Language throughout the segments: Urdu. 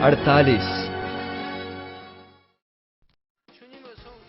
48।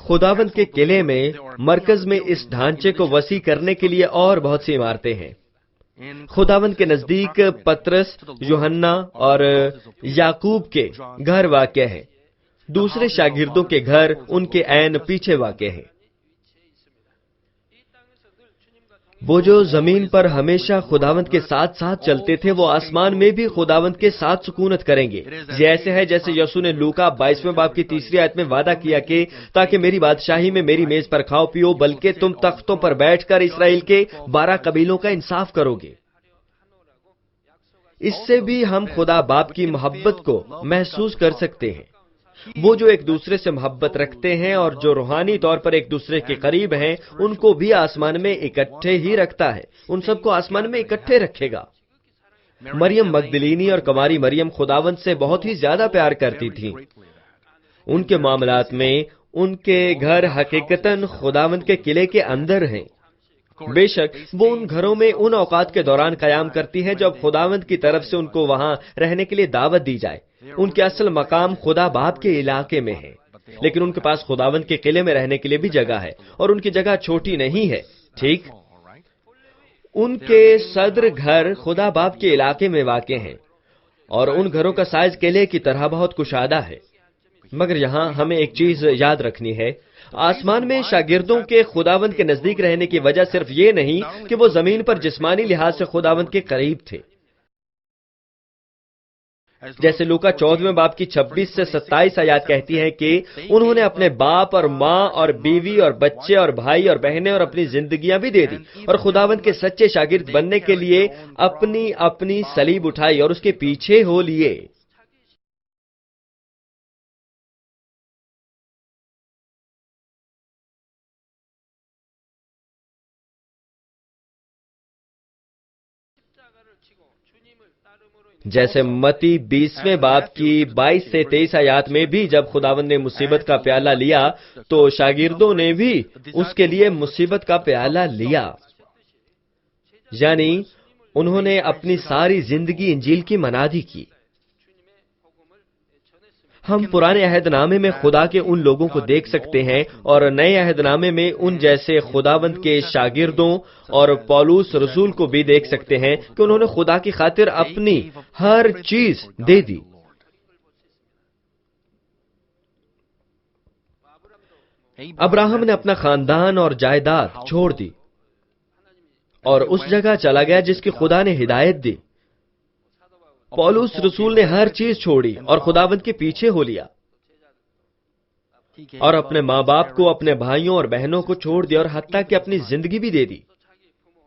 خداوند کے قلعے میں مرکز میں اس ڈھانچے کو وسیع کرنے کے لیے اور بہت سی عمارتیں ہیں۔ خداوند کے نزدیک پترس، یوحنا اور یعقوب کے گھر واقع ہیں۔ دوسرے شاگردوں کے گھر ان کے عین پیچھے واقع ہیں۔ وہ جو زمین پر ہمیشہ خداوند کے ساتھ ساتھ چلتے تھے، وہ آسمان میں بھی خداوند کے ساتھ سکونت کریں گے۔ یہ ایسے ہے جیسے یسوع نے لوکا 22ویں باب کی 3 آیت میں وعدہ کیا کہ تاکہ میری بادشاہی میں میری میز پر کھاؤ پیو، بلکہ تم تختوں پر بیٹھ کر اسرائیل کے 12 قبیلوں کا انصاف کرو گے۔ اس سے بھی ہم خدا باپ کی محبت کو محسوس کر سکتے ہیں۔ وہ جو ایک دوسرے سے محبت رکھتے ہیں اور جو روحانی طور پر ایک دوسرے کے قریب ہیں، ان کو بھی آسمان میں اکٹھے ہی رکھتا ہے، ان سب کو آسمان میں اکٹھے رکھے گا۔ مریم مگدلینی اور کماری مریم خداوند سے بہت ہی زیادہ پیار کرتی تھیں۔ ان کے معاملات میں ان کے گھر حقیقتاً خداوند کے قلعے کے اندر ہیں۔ بے شک وہ ان گھروں میں ان اوقات کے دوران قیام کرتی ہے جب خداوند کی طرف سے ان کو وہاں رہنے کے لیے دعوت دی جائے۔ ان کے اصل مقام خدا باپ کے علاقے میں ہے، لیکن ان کے پاس خداوند کے قلعے میں رہنے کے لیے بھی جگہ ہے، اور ان کی جگہ چھوٹی نہیں ہے، ٹھیک؟ ان کے صدر گھر خدا باپ کے علاقے میں واقع ہیں، اور ان گھروں کا سائز قلعے کی طرح بہت کشادہ ہے۔ مگر یہاں ہمیں ایک چیز یاد رکھنی ہے، آسمان میں شاگردوں کے خداوند کے نزدیک رہنے کی وجہ صرف یہ نہیں کہ وہ زمین پر جسمانی لحاظ سے خداوند کے قریب تھے، جیسے لوکا 14ویں باب کی 26 سے 27 آیات کہتی ہیں کہ انہوں نے اپنے باپ اور ماں اور بیوی اور بچے اور بھائی اور بہنیں اور اپنی زندگیاں بھی دے دی، اور خداوند کے سچے شاگرد بننے کے لیے اپنی اپنی صلیب اٹھائی اور اس کے پیچھے ہو لیے۔ جیسے متی 20ویں باب کی 22 سے 23 آیات میں بھی جب خداوند نے مصیبت کا پیالہ لیا تو شاگردوں نے بھی اس کے لیے مصیبت کا پیالہ لیا، یعنی انہوں نے اپنی ساری زندگی انجیل کی منادی کی۔ ہم پرانے عہد نامے میں خدا کے ان لوگوں کو دیکھ سکتے ہیں، اور نئے عہد نامے میں ان جیسے خداوند کے شاگردوں اور پولس رسول کو بھی دیکھ سکتے ہیں کہ انہوں نے خدا کی خاطر اپنی ہر چیز دے دی۔ ابراہم نے اپنا خاندان اور جائیداد چھوڑ دی اور اس جگہ چلا گیا جس کی خدا نے ہدایت دی۔ پولس رسول نے ہر چیز چھوڑی اور خداوند کے پیچھے ہو لیا، اور اپنے ماں باپ کو، اپنے بھائیوں اور بہنوں کو چھوڑ دیا، اور حتیٰ کہ اپنی زندگی بھی دے دی۔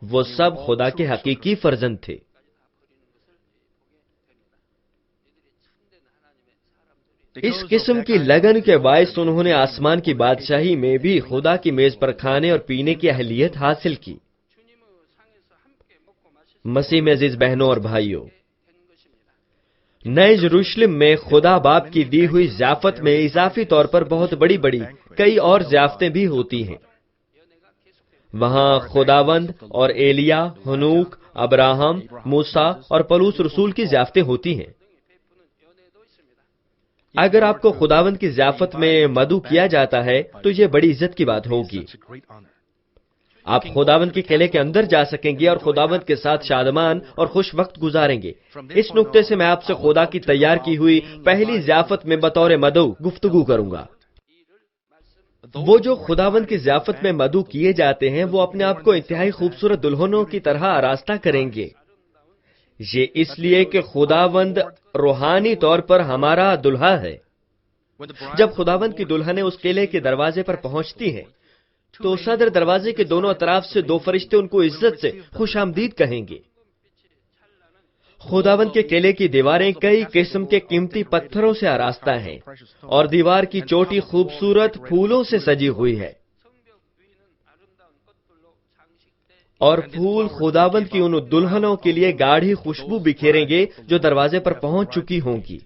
وہ سب خدا کے حقیقی فرزند تھے۔ اس قسم کی لگن کے باعث انہوں نے آسمان کی بادشاہی میں بھی خدا کی میز پر کھانے اور پینے کی اہلیت حاصل کی۔ مسیح میں عزیز بہنوں اور بھائیوں، نئے یروشلم میں خدا باپ کی دی ہوئی ضیافت میں اضافی طور پر بہت بڑی بڑی کئی اور ضیافتیں بھی ہوتی ہیں۔ وہاں خداوند اور ایلیا، ہنوک، ابراہم، موسیٰ اور پولس رسول کی ضیافتیں ہوتی ہیں۔ اگر آپ کو خداوند کی ضیافت میں مدعو کیا جاتا ہے تو یہ بڑی عزت کی بات ہوگی۔ آپ خداوند کے قلعے کے اندر جا سکیں گے اور خداوند کے ساتھ شادمان اور خوش وقت گزاریں گے۔ اس نقطے سے میں آپ سے خدا کی تیار کی ہوئی پہلی ضیافت میں بطور مدعو گفتگو کروں گا۔ وہ جو خداوند کی ضیافت میں مدعو کیے جاتے ہیں وہ اپنے آپ کو انتہائی خوبصورت دلہنوں کی طرح آراستہ کریں گے۔ یہ اس لیے کہ خداوند روحانی طور پر ہمارا دلہا ہے۔ جب خداوند کی دلہنیں اس قلعے کے دروازے پر پہنچتی ہیں تو صدر دروازے کے دونوں اطراف سے 2 فرشتے ان کو عزت سے خوش آمدید کہیں گے۔ خداوند کے قلعے کی دیواریں کئی قسم کے قیمتی پتھروں سے آراستہ ہیں، اور دیوار کی چوٹی خوبصورت پھولوں سے سجی ہوئی ہے، اور پھول خداوند کی ان دلہنوں کے لیے گاڑھی خوشبو بکھیریں گے جو دروازے پر پہنچ چکی ہوں گی۔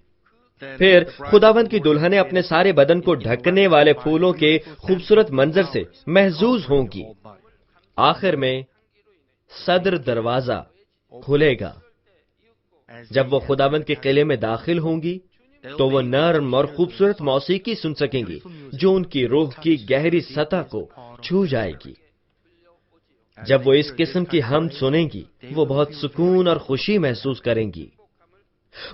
پھر خداوند کی دلہنیں اپنے سارے بدن کو ڈھکنے والے پھولوں کے خوبصورت منظر سے محظوظ ہوں گی۔ آخر میں صدر دروازہ کھلے گا جب وہ خداوند کے قلعے میں داخل ہوں گی، تو وہ نرم اور خوبصورت موسیقی سن سکیں گی جو ان کی روح کی گہری سطح کو چھو جائے گی۔ جب وہ اس قسم کی حمد سنیں گی، وہ بہت سکون اور خوشی محسوس کریں گی۔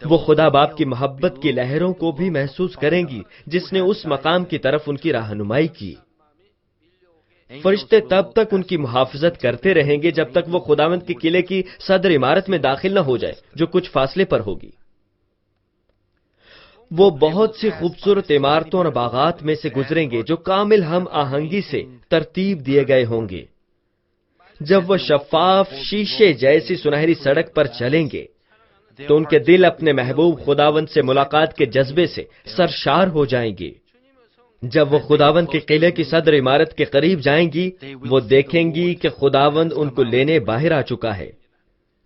وہ خدا باپ کی محبت کی لہروں کو بھی محسوس کریں گی جس نے اس مقام کی طرف ان کی رہنمائی کی۔ فرشتے تب تک ان کی محافظت کرتے رہیں گے جب تک وہ خداوند کے قلعے کی صدر عمارت میں داخل نہ ہو جائے جو کچھ فاصلے پر ہوگی۔ وہ بہت سی خوبصورت عمارتوں اور باغات میں سے گزریں گے جو کامل ہم آہنگی سے ترتیب دیے گئے ہوں گے۔ جب وہ شفاف شیشے جیسی سنہری سڑک پر چلیں گے تو ان کے دل اپنے محبوب خداوند سے ملاقات کے جذبے سے سرشار ہو جائیں گے۔ جب وہ خداوند کے قلعے کی صدر عمارت کے قریب جائیں گی، وہ دیکھیں گی کہ خداوند ان کو لینے باہر آ چکا ہے۔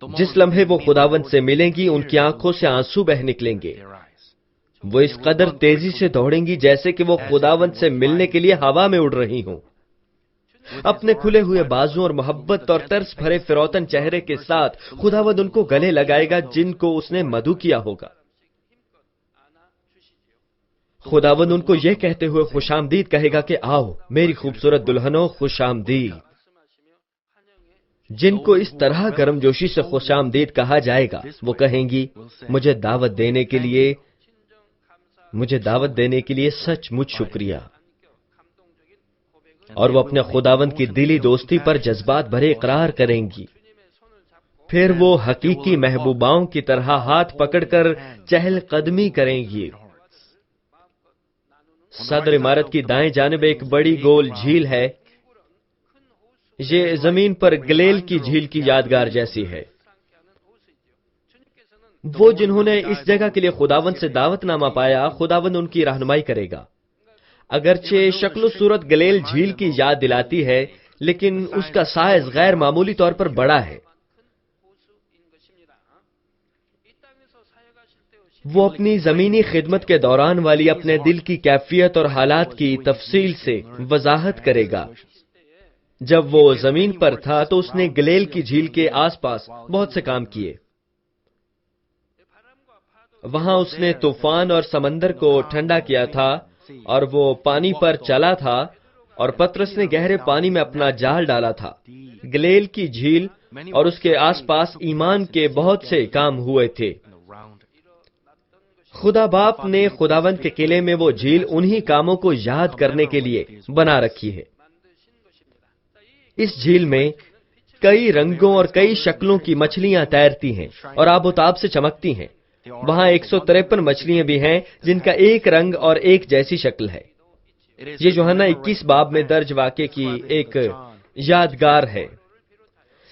جس لمحے وہ خداوند سے ملیں گی، ان کی آنکھوں سے آنسو بہہ نکلیں گے۔ وہ اس قدر تیزی سے دوڑیں گی جیسے کہ وہ خداوند سے ملنے کے لیے ہوا میں اڑ رہی ہوں۔ اپنے کھلے ہوئے بازوں اور محبت اور ترس بھرے فروتن چہرے کے ساتھ خداوند ان کو گلے لگائے گا جن کو اس نے مدعو کیا ہوگا۔ خداوند ان کو یہ کہتے ہوئے خوش آمدید کہے گا کہ آؤ میری خوبصورت دلہنوں، خوش آمدید۔ جن کو اس طرح گرم جوشی سے خوش آمدید کہا جائے گا، وہ کہیں گی مجھے دعوت دینے کے لیے سچ مچ شکریہ۔ اور وہ اپنے خداوند کی دلی دوستی پر جذبات بھرے اقرار کریں گی۔ پھر وہ حقیقی محبوباؤں کی طرح ہاتھ پکڑ کر چہل قدمی کریں گی۔ صدر عمارت کی دائیں جانب ایک بڑی گول جھیل ہے۔ یہ زمین پر گلیل کی جھیل کی یادگار جیسی ہے۔ وہ جنہوں نے اس جگہ کے لیے خداوند سے دعوت نامہ پایا، خداوند ان کی رہنمائی کرے گا۔ اگرچہ شکل و صورت گلیل جھیل کی یاد دلاتی ہے، لیکن اس کا سائز غیر معمولی طور پر بڑا ہے۔ وہ اپنی زمینی خدمت کے دوران والی اپنے دل کی کیفیت اور حالات کی تفصیل سے وضاحت کرے گا۔ جب وہ زمین پر تھا تو اس نے گلیل کی جھیل کے آس پاس بہت سے کام کیے۔ وہاں اس نے طوفان اور سمندر کو ٹھنڈا کیا تھا اور وہ پانی پر چلا تھا، اور پترس نے گہرے پانی میں اپنا جال ڈالا تھا۔ گلیل کی جھیل اور اس کے آس پاس ایمان کے بہت سے کام ہوئے تھے۔ خدا باپ نے خداوند کے قلعے میں وہ جھیل انہی کاموں کو یاد کرنے کے لیے بنا رکھی ہے۔ اس جھیل میں کئی رنگوں اور کئی شکلوں کی مچھلیاں تیرتی ہیں اور آب و تاب سے چمکتی ہیں۔ وہاں 153 مچھلیاں بھی ہیں جن کا ایک رنگ اور ایک جیسی شکل ہے۔ یہ یوحنا 21 باب میں درج واقعے کی ایک یادگار ہے۔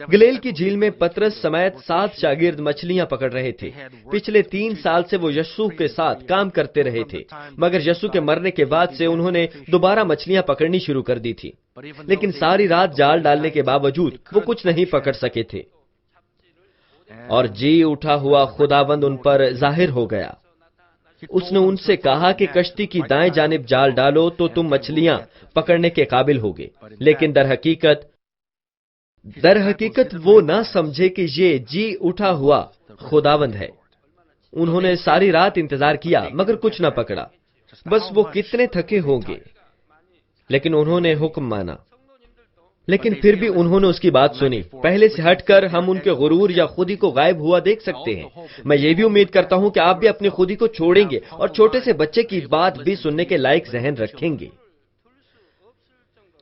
گلیل کی جھیل میں پترس سمیت 7 شاگرد مچھلیاں پکڑ رہے تھے۔ پچھلے 3 سال سے وہ یسوع کے ساتھ کام کرتے رہے تھے، مگر یسوع کے مرنے کے بعد سے انہوں نے دوبارہ مچھلیاں پکڑنی شروع کر دی تھی، لیکن ساری رات جال ڈالنے کے باوجود وہ کچھ نہیں پکڑ سکے تھے۔ اور جی اٹھا ہوا خداوند ان پر ظاہر ہو گیا۔ اس نے ان سے کہا کہ کشتی کی دائیں جانب جال ڈالو تو تم مچھلیاں پکڑنے کے قابل ہوگے، لیکن در حقیقت وہ نہ سمجھے کہ یہ جی اٹھا ہوا خداوند ہے۔ انہوں نے ساری رات انتظار کیا مگر کچھ نہ پکڑا۔ بس وہ کتنے تھکے ہوں گے، لیکن انہوں نے حکم مانا۔ لیکن پھر بھی انہوں نے اس کی بات سنی۔ پہلے سے ہٹ کر ہم ان کے غرور یا خودی کو غائب ہوا دیکھ سکتے ہیں۔ میں یہ بھی امید کرتا ہوں کہ آپ بھی اپنی خودی کو چھوڑیں گے اور چھوٹے سے بچے کی بات بھی سننے کے لائق ذہن رکھیں گے۔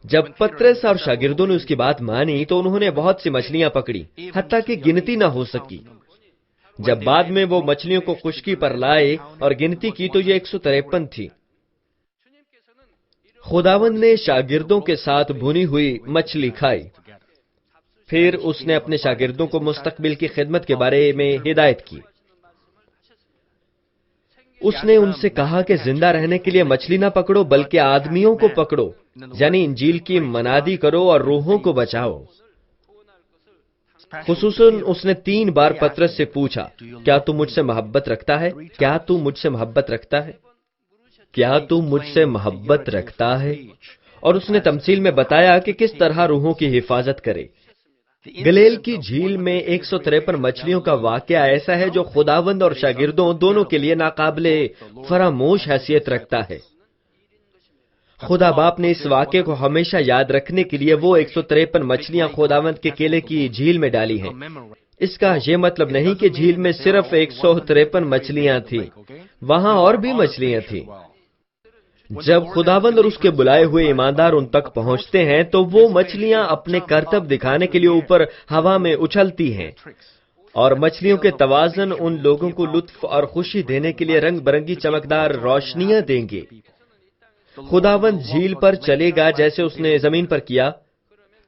جب پترس اور شاگردوں نے اس کی بات مانی تو انہوں نے بہت سی مچھلیاں پکڑی، حتیٰ کہ گنتی نہ ہو سکی۔ جب بعد میں وہ مچھلیوں کو خشکی پر لائے اور گنتی کی تو یہ 153 تھی۔ خداوند نے شاگردوں کے ساتھ بھنی ہوئی مچھلی کھائی۔ پھر اس نے اپنے شاگردوں کو مستقبل کی خدمت کے بارے میں ہدایت کی۔ اس نے ان سے کہا کہ زندہ رہنے کے لیے مچھلی نہ پکڑو بلکہ آدمیوں کو پکڑو، یعنی انجیل کی منادی کرو اور روحوں کو بچاؤ۔ خصوصاً اس نے 3 بار پترس سے پوچھا، کیا تو مجھ سے محبت رکھتا ہے؟ کیا تو مجھ سے محبت رکھتا ہے؟ کیا تو مجھ سے محبت رکھتا ہے؟ اور اس نے تمثیل میں بتایا کہ کس طرح روحوں کی حفاظت کرے۔ گلیل کی جھیل میں 153 مچھلیوں کا واقعہ ایسا ہے جو خداوند اور شاگردوں دونوں کے لیے ناقابل فراموش حیثیت رکھتا ہے۔ خدا باپ نے اس واقعے کو ہمیشہ یاد رکھنے کے لیے وہ 153 مچھلیاں خداوند کے کیلے کی جھیل میں ڈالی ہیں۔ اس کا یہ مطلب نہیں کہ جھیل میں صرف 153 مچھلیاں تھیں، وہاں اور بھی مچھلیاں تھیں۔ جب خداوند اور اس کے بلائے ہوئے ایماندار ان تک پہنچتے ہیں تو وہ مچھلیاں اپنے کرتب دکھانے کے لیے اوپر ہوا میں اچھلتی ہیں، اور مچھلیوں کے توازن ان لوگوں کو لطف اور خوشی دینے کے لیے رنگ برنگی چمکدار روشنیاں دیں گے۔ خداوند جھیل پر چلے گا جیسے اس نے زمین پر کیا،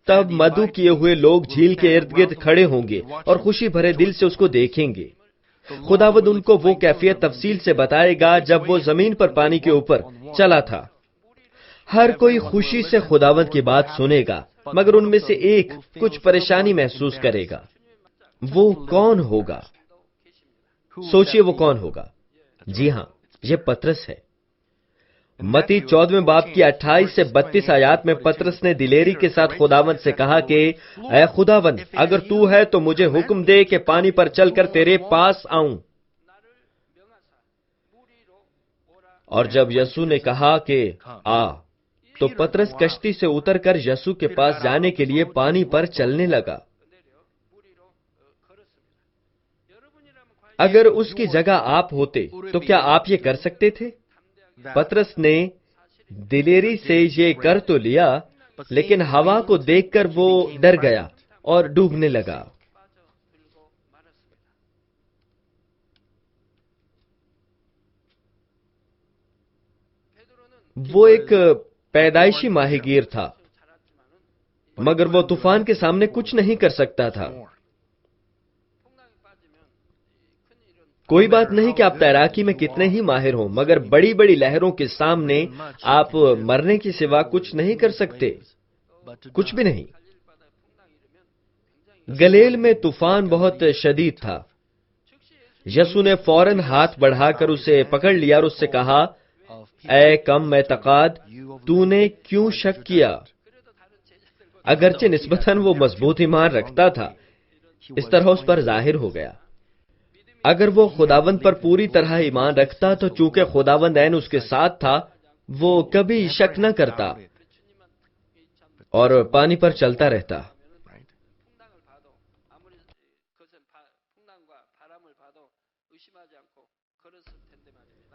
تب مدعو کیے ہوئے لوگ جھیل کے ارد گرد کھڑے ہوں گے اور خوشی بھرے دل سے اس کو دیکھیں گے۔ خداوند ان کو وہ کیفیت تفصیل سے بتائے گا جب وہ زمین پر پانی کے اوپر چلا تھا۔ ہر کوئی خوشی سے خداوند کی بات سنے گا، مگر ان میں سے ایک کچھ پریشانی محسوس کرے گا۔ وہ کون ہوگا؟ سوچئے وہ کون ہوگا؟ جی ہاں، یہ پطرس ہے۔ متی 14 باب کی 28 سے 32 آیات میں پطرس نے دلیری کے ساتھ خداوند سے کہا کہ اے خداوند، اگر تو ہے تو مجھے حکم دے کہ پانی پر چل کر تیرے پاس آؤں۔ اور جب یسوع نے کہا کہ آ، تو پطرس کشتی سے اتر کر یسوع کے پاس جانے کے لیے پانی پر چلنے لگا۔ اگر اس کی جگہ آپ ہوتے تو کیا آپ یہ کر سکتے تھے؟ پطرس نے دلیری سے یہ کر تو لیا، لیکن ہوا کو دیکھ کر وہ ڈر گیا اور ڈوبنے لگا۔ وہ ایک پیدائشی ماہی گیر تھا، مگر وہ طوفان کے سامنے کچھ نہیں کر سکتا تھا۔ کوئی بات نہیں کہ آپ تیراکی میں کتنے ہی ماہر ہوں، مگر بڑی بڑی لہروں کے سامنے آپ مرنے کے سوا کچھ نہیں کر سکتے، کچھ بھی نہیں۔ گلیل میں طوفان بہت شدید تھا۔ یسوع نے فوراً ہاتھ بڑھا کر اسے پکڑ لیا اور اس سے کہا، اے کم اعتقاد، تو نے کیوں شک کیا؟ اگرچہ نسبتاً وہ مضبوط ایمان رکھتا تھا، اس طرح اس پر ظاہر ہو گیا۔ اگر وہ خداوند پر پوری طرح ایمان رکھتا تو چونکہ خداوند عین اس کے ساتھ تھا، وہ کبھی شک نہ کرتا اور پانی پر چلتا رہتا۔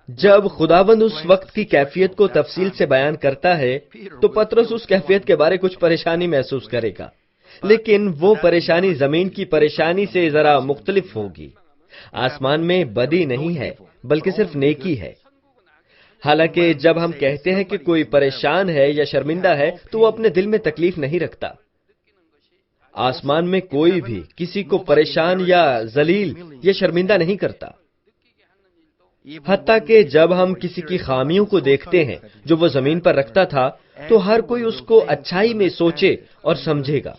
جب خداوند اس وقت کی کیفیت کو تفصیل سے بیان کرتا ہے تو پطرس اس کیفیت کے بارے کچھ پریشانی محسوس کرے گا، لیکن وہ پریشانی زمین کی پریشانی سے ذرا مختلف ہوگی۔ آسمان میں بدی نہیں ہے، بلکہ صرف نیکی ہے۔ حالانکہ جب ہم کہتے ہیں کہ کوئی پریشان ہے یا شرمندہ ہے تو وہ اپنے دل میں تکلیف نہیں رکھتا۔ آسمان میں کوئی بھی کسی کو پریشان یا ذلیل یا شرمندہ نہیں کرتا۔ حتیٰ کہ جب ہم کسی کی خامیوں کو دیکھتے ہیں جو وہ زمین پر رکھتا تھا تو ہر کوئی اس کو اچھائی میں سوچے اور سمجھے گا۔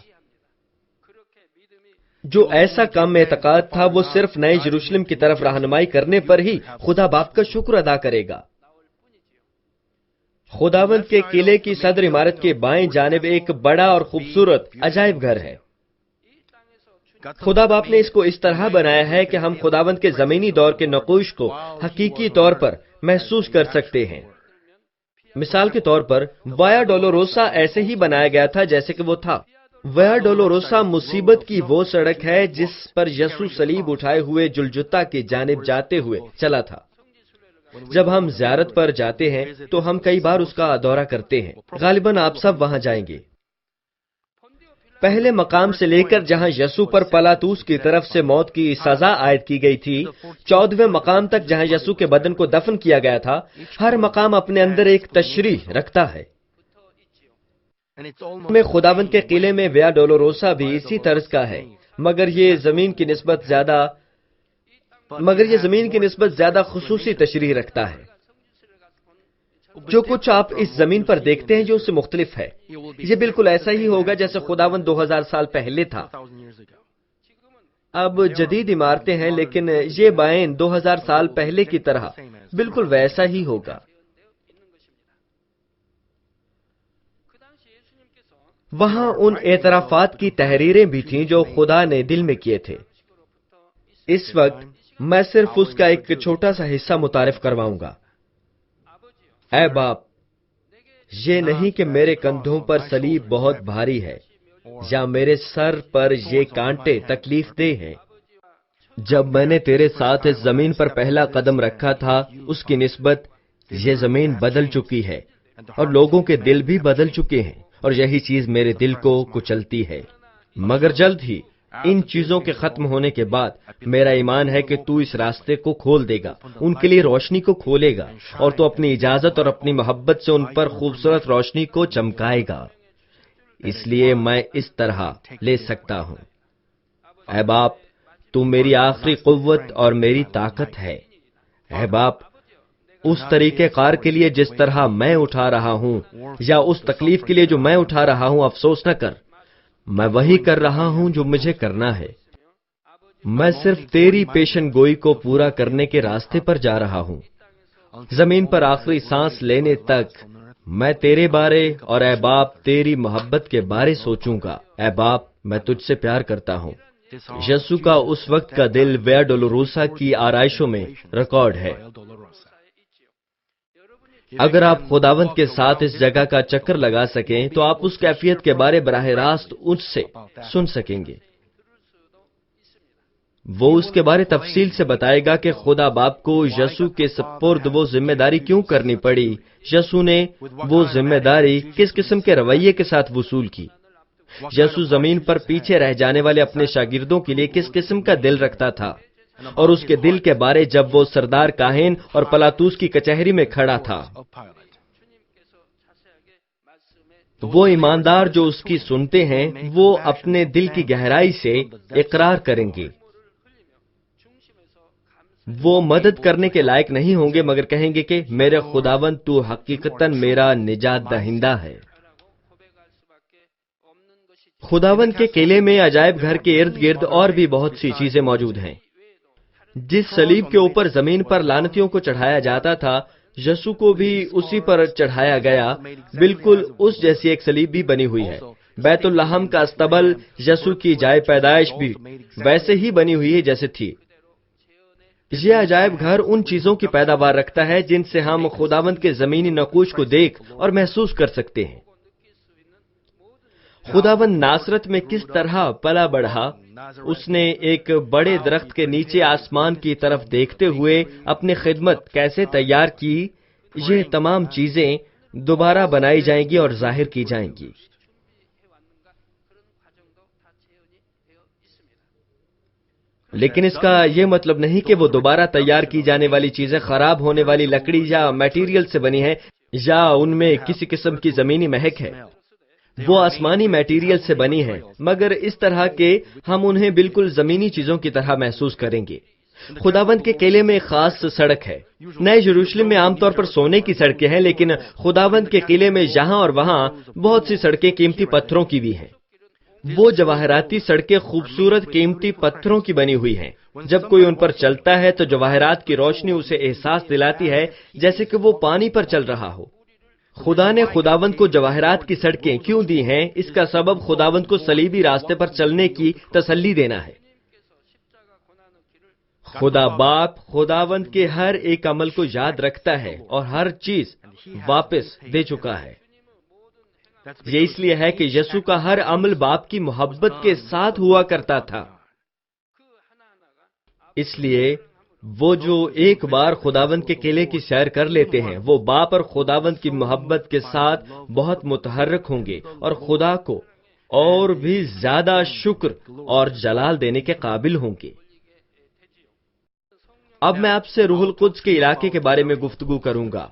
جو ایسا کم اعتقاد تھا وہ صرف نئے یروشلم کی طرف رہنمائی کرنے پر ہی خدا باپ کا شکر ادا کرے گا۔ خداوند کے قلعے کی صدر عمارت کے بائیں جانب ایک بڑا اور خوبصورت عجائب گھر ہے۔ خدا باپ نے اس کو اس طرح بنایا ہے کہ ہم خداوند کے زمینی دور کے نقوش کو حقیقی طور پر محسوس کر سکتے ہیں۔ مثال کے طور پر وایا ڈولوروسا ایسے ہی بنایا گیا تھا جیسے کہ وہ تھا۔ وایا ڈولوروسا مصیبت کی وہ سڑک ہے جس پر یسوع صلیب اٹھائے ہوئے جلجتا کی جانب جاتے ہوئے چلا تھا۔ جب ہم زیارت پر جاتے ہیں تو ہم کئی بار اس کا دورہ کرتے ہیں۔ غالباً آپ سب وہاں جائیں گے۔ پہلے مقام سے لے کر جہاں یسوع پر پلاتوس کی طرف سے موت کی سزا عائد کی گئی تھی، 14ویں مقام تک جہاں یسوع کے بدن کو دفن کیا گیا تھا، ہر مقام اپنے اندر ایک تشریح رکھتا ہے۔ میں خداوند کے قلعے میں ویا ڈولوروسا بھی اسی طرز کا ہے، مگر یہ زمین کی نسبت زیادہ خصوصی تشریح رکھتا ہے۔ جو کچھ آپ اس زمین پر دیکھتے ہیں جو اس سے مختلف ہے، یہ بالکل ایسا ہی ہوگا جیسے خداوند 2000 سال پہلے تھا۔ اب جدید عمارتیں ہیں لیکن یہ بائن 2000 سال پہلے کی طرح بالکل ویسا ہی ہوگا۔ وہاں ان اعترافات کی تحریریں بھی تھیں جو خدا نے دل میں کیے تھے۔ اس وقت میں صرف اس کا ایک چھوٹا سا حصہ متعارف کرواؤں گا۔ اے باپ، یہ نہیں کہ میرے کندھوں پر صلیب بہت بھاری ہے یا میرے سر پر یہ کانٹے تکلیف دہ ہیں۔ جب میں نے تیرے ساتھ اس زمین پر پہلا قدم رکھا تھا، اس کی نسبت یہ زمین بدل چکی ہے اور لوگوں کے دل بھی بدل چکے ہیں، اور یہی چیز میرے دل کو کچلتی ہے۔ مگر جلد ہی ان چیزوں کے ختم ہونے کے بعد میرا ایمان ہے کہ تو اس راستے کو کھول دے گا، ان کے لیے روشنی کو کھولے گا، اور تو اپنی اجازت اور اپنی محبت سے ان پر خوبصورت روشنی کو چمکائے گا۔ اس لیے میں اس طرح لے سکتا ہوں۔ اے باپ، تو میری آخری قوت اور میری طاقت ہے۔ اے باپ، اس طریقہ کار کے لیے جس طرح میں اٹھا رہا ہوں، یا اس تکلیف کے لیے جو میں اٹھا رہا ہوں، افسوس نہ کر۔ میں وہی کر رہا ہوں جو مجھے کرنا ہے۔ میں صرف تیری پیشن گوئی کو پورا کرنے کے راستے پر جا رہا ہوں۔ زمین پر آخری سانس لینے تک میں تیرے بارے اور اے باپ تیری محبت کے بارے سوچوں گا۔ اے باپ، میں تجھ سے پیار کرتا ہوں۔ یسوع کا اس وقت کا دل ویا ڈولوروسا کی آرائشوں میں ریکارڈ ہے۔ اگر آپ خداوند کے ساتھ اس جگہ کا چکر لگا سکیں تو آپ اس کیفیت کے بارے براہ راست اس سے سن سکیں گے۔ وہ اس کے بارے تفصیل سے بتائے گا کہ خدا باپ کو یسوع کے سپرد وہ ذمہ داری کیوں کرنی پڑی، یسوع نے وہ ذمہ داری کس قسم کے رویے کے ساتھ وصول کی، یسوع زمین پر پیچھے رہ جانے والے اپنے شاگردوں کے لیے کس قسم کا دل رکھتا تھا، اور اس کے دل کے بارے جب وہ سردار کاہن اور پلاتوس کی کچہری میں کھڑا تھا۔ وہ ایماندار جو اس کی سنتے ہیں، وہ اپنے دل کی گہرائی سے اقرار کریں گے۔ وہ مدد کرنے کے لائق نہیں ہوں گے، مگر کہیں گے کہ میرے خداوند، تو حقیقتاً میرا نجات دہندہ ہے۔ خداوند کے قلعے میں عجائب گھر کے ارد گرد اور بھی بہت سی چیزیں موجود ہیں۔ جس صلیب کے اوپر زمین پر لعنتیوں کو چڑھایا جاتا تھا، یسوع کو بھی اسی پر چڑھایا گیا۔ بالکل اس جیسی ایک صلیب بھی بنی ہوئی ہے۔ بیت الحم کا استبل، یسوع کی جائے پیدائش بھی ویسے ہی بنی ہوئی ہے جیسے تھی۔ یہ عجائب گھر ان چیزوں کی پیداوار رکھتا ہے جن سے ہم خداوند کے زمینی نقوش کو دیکھ اور محسوس کر سکتے ہیں۔ خداوند ناصرت میں کس طرح پلا بڑھا، اس نے ایک بڑے درخت کے نیچے آسمان کی طرف دیکھتے ہوئے اپنی خدمت کیسے تیار کی، یہ تمام چیزیں دوبارہ بنائی جائیں گی اور ظاہر کی جائیں گی۔ لیکن اس کا یہ مطلب نہیں کہ وہ دوبارہ تیار کی جانے والی چیزیں خراب ہونے والی لکڑی یا میٹیریل سے بنی ہیں، یا ان میں کسی قسم کی زمینی مہک ہے۔ وہ آسمانی میٹیریل سے بنی ہیں، مگر اس طرح کہ ہم انہیں بالکل زمینی چیزوں کی طرح محسوس کریں گے۔ خداوند کے قلعے میں ایک خاص سڑک ہے۔ نئے یروشلم میں عام طور پر سونے کی سڑکیں ہیں، لیکن خداوند کے قلعے میں یہاں اور وہاں بہت سی سڑکیں قیمتی پتھروں کی بھی ہیں۔ وہ جواہراتی سڑکیں خوبصورت قیمتی پتھروں کی بنی ہوئی ہیں۔ جب کوئی ان پر چلتا ہے تو جواہرات کی روشنی اسے احساس دلاتی ہے جیسے کہ وہ پانی پر چل رہا ہو۔ خدا نے خداوند کو جواہرات کی سڑکیں کیوں دی ہیں؟ اس کا سبب خداوند کو صلیبی راستے پر چلنے کی تسلی دینا ہے۔ خدا باپ خداوند کے ہر ایک عمل کو یاد رکھتا ہے اور ہر چیز واپس دے چکا ہے۔ یہ اس لیے ہے کہ یسوع کا ہر عمل باپ کی محبت کے ساتھ ہوا کرتا تھا۔ اس لیے وہ جو ایک بار خداوند کے قلعے کی سیر کر لیتے ہیں، وہ باپ اور خداوند کی محبت کے ساتھ بہت متحرک ہوں گے اور خدا کو اور بھی زیادہ شکر اور جلال دینے کے قابل ہوں گے۔ اب میں آپ سے روح القدس کے علاقے کے بارے میں گفتگو کروں گا۔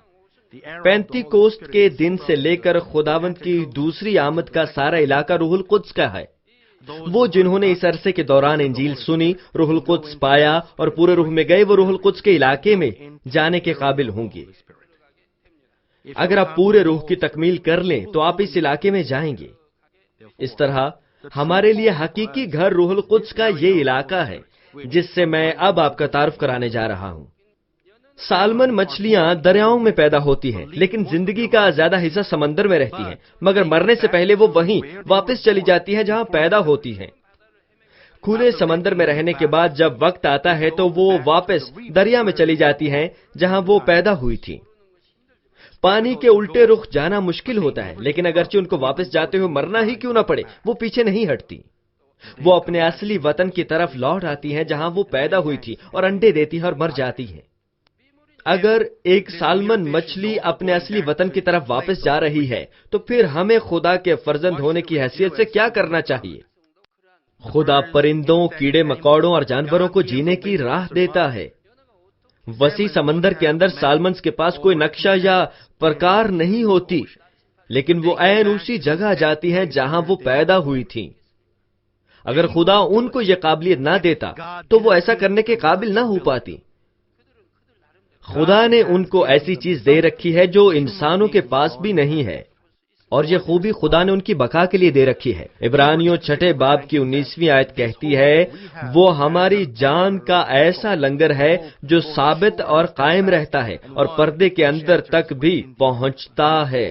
پینتی کوست کے دن سے لے کر خداوند کی دوسری آمد کا سارا علاقہ روح القدس کا ہے۔ وہ جنہوں نے اس عرصے کے دوران انجیل سنی، روح القدس پایا اور پورے روح میں گئے، وہ روح القدس کے علاقے میں جانے کے قابل ہوں گے۔ اگر آپ پورے روح کی تکمیل کر لیں تو آپ اس علاقے میں جائیں گے۔ اس طرح ہمارے لیے حقیقی گھر روح القدس کا یہ علاقہ ہے جس سے میں اب آپ کا تعارف کرانے جا رہا ہوں۔ سالمن مچھلیاں دریاؤں میں پیدا ہوتی ہیں، لیکن زندگی کا زیادہ حصہ سمندر میں رہتی ہیں، مگر مرنے سے پہلے وہ وہیں واپس چلی جاتی ہیں جہاں پیدا ہوتی ہیں۔ کھلے سمندر میں رہنے کے بعد جب وقت آتا ہے تو وہ واپس دریا میں چلی جاتی ہیں جہاں وہ پیدا ہوئی تھی۔ پانی کے الٹے رخ جانا مشکل ہوتا ہے، لیکن اگرچہ ان کو واپس جاتے ہوئے مرنا ہی کیوں نہ پڑے، وہ پیچھے نہیں ہٹتی۔ وہ اپنے اصلی وطن کی طرف لوٹ آتی ہیں جہاں وہ پیدا ہوئی تھی اور انڈے دیتی ہیں اور مر جاتی ہیں۔ اگر ایک سالمن مچھلی اپنے اصلی وطن کی طرف واپس جا رہی ہے تو پھر ہمیں خدا کے فرزند ہونے کی حیثیت سے کیا کرنا چاہیے؟ خدا پرندوں، کیڑے مکوڑوں اور جانوروں کو جینے کی راہ دیتا ہے۔ وسیع سمندر کے اندر سالمنز کے پاس کوئی نقشہ یا پرکار نہیں ہوتی، لیکن وہ عین اسی جگہ جاتی ہیں جہاں وہ پیدا ہوئی تھی۔ اگر خدا ان کو یہ قابلیت نہ دیتا تو وہ ایسا کرنے کے قابل نہ ہو پاتی۔ خدا نے ان کو ایسی چیز دے رکھی ہے جو انسانوں کے پاس بھی نہیں ہے، اور یہ خوبی خدا نے ان کی بقا کے لیے دے رکھی ہے۔ عبرانیوں 6 باب کی 19ویں آیت کہتی ہے، وہ ہماری جان کا ایسا لنگر ہے جو ثابت اور قائم رہتا ہے اور پردے کے اندر تک بھی پہنچتا ہے۔